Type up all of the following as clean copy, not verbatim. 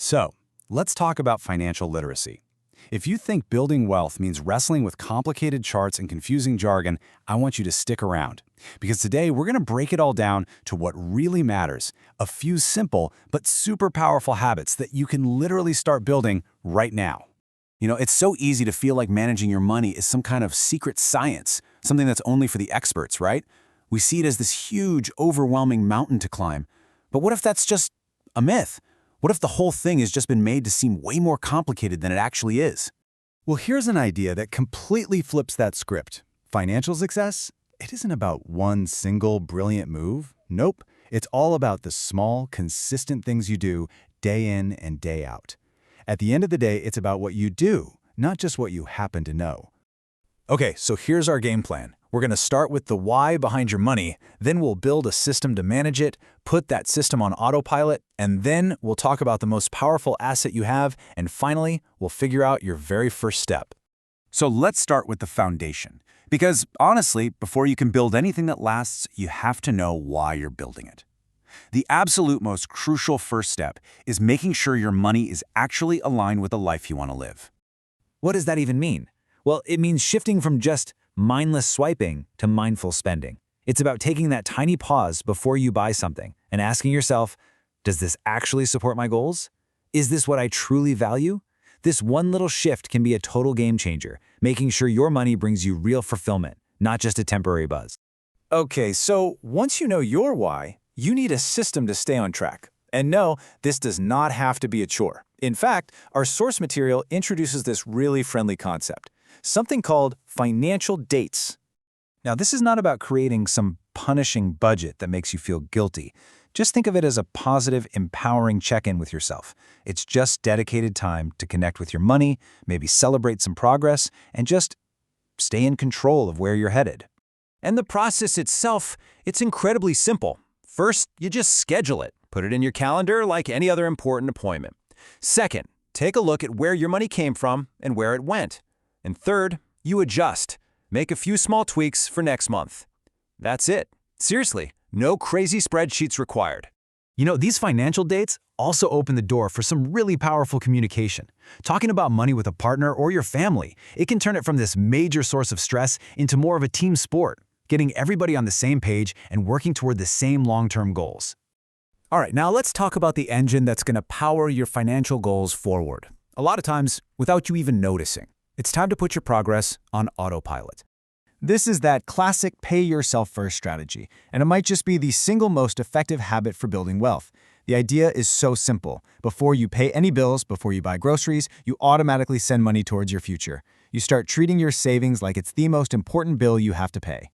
So, let's talk about financial literacy. If you think building wealth means wrestling with complicated charts and confusing jargon, I want you to stick around. Because today we're going to break it all down to what really matters, a few simple but super powerful habits that you can literally start building right now. It's so easy to feel like managing your money is some kind of secret science, something that's only for the experts, right? We see it as this huge, overwhelming mountain to climb. But what if that's just a myth? What if the whole thing has just been made to seem way more complicated than it actually is? Well, here's an idea that completely flips that script. Financial success? It isn't about one single brilliant move. Nope. It's all about the small, consistent things you do day in and day out. At the end of the day, it's about what you do, not just what you happen to know. Okay, so here's our game plan. We're going to start with the why behind your money, then we'll build a system to manage it, put that system on autopilot, and then we'll talk about the most powerful asset you have, and finally, we'll figure out your very first step. So let's start with the foundation. Because honestly, before you can build anything that lasts, you have to know why you're building it. The absolute most crucial first step is making sure your money is actually aligned with the life you want to live. What does that even mean? Well, it means shifting from just mindless swiping to mindful spending. It's about taking that tiny pause before you buy something and asking yourself, does this actually support my goals? Is this what I truly value? This one little shift can be a total game changer, making sure your money brings you real fulfillment, not just a temporary buzz. Okay, so once you know your why, you need a system to stay on track. And no, this does not have to be a chore. In fact, our source material introduces this really friendly concept, something called financial dates. Now, this is not about creating some punishing budget that makes you feel guilty. Just think of it as a positive, empowering check-in with yourself. It's just dedicated time to connect with your money, maybe celebrate some progress, and just stay in control of where you're headed. And the process itself, it's incredibly simple. First, you just schedule it. Put it in your calendar like any other important appointment. Second, take a look at where your money came from and where it went. And third, you adjust. Make a few small tweaks for next month. That's it. Seriously, no crazy spreadsheets required. These financial dates also open the door for some really powerful communication. Talking about money with a partner or your family, it can turn it from this major source of stress into more of a team sport, getting everybody on the same page and working toward the same long-term goals. All right, now let's talk about the engine that's going to power your financial goals forward. A lot of times, without you even noticing. It's time to put your progress on autopilot. This is that classic pay-yourself-first strategy, and it might just be the single most effective habit for building wealth. The idea is so simple. Before you pay any bills, before you buy groceries, you automatically send money towards your future. You start treating your savings like it's the most important bill you have to pay.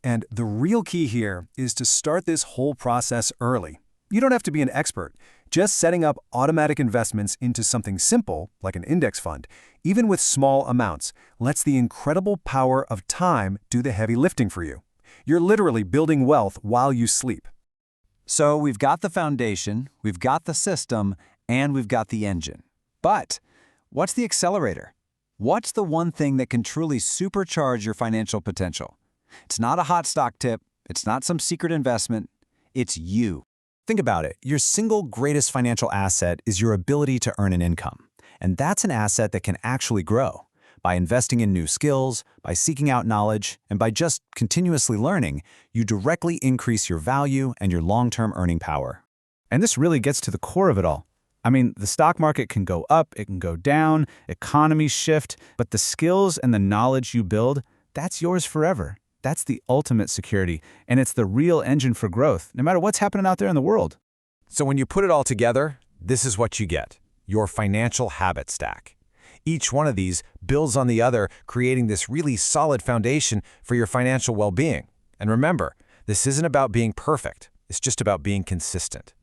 And the real key here is to start this whole process early. You don't have to be an expert. Just setting up automatic investments into something simple, like an index fund, even with small amounts, lets the incredible power of time do the heavy lifting for you. You're literally building wealth while you sleep. So we've got the foundation, we've got the system, and we've got the engine. But what's the accelerator? What's the one thing that can truly supercharge your financial potential? It's not a hot stock tip. It's not some secret investment. It's you. Think about it. Your single greatest financial asset is your ability to earn an income. And that's an asset that can actually grow. By investing in new skills, by seeking out knowledge, and by just continuously learning, you directly increase your value and your long-term earning power. And this really gets to the core of it all. I mean, the stock market can go up, it can go down, economies shift, but the skills and the knowledge you build, that's yours forever. That's the ultimate security, and it's the real engine for growth, no matter what's happening out there in the world. So when you put it all together, this is what you get, your financial habit stack. Each one of these builds on the other, creating this really solid foundation for your financial well-being. And remember, this isn't about being perfect. It's just about being consistent.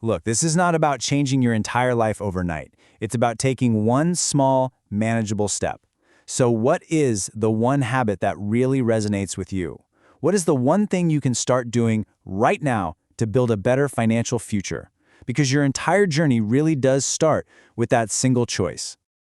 Look, this is not about changing your entire life overnight. It's about taking one small, manageable step. So what is the one habit that really resonates with you? What is the one thing you can start doing right now to build a better financial future? Because your entire journey really does start with that single choice.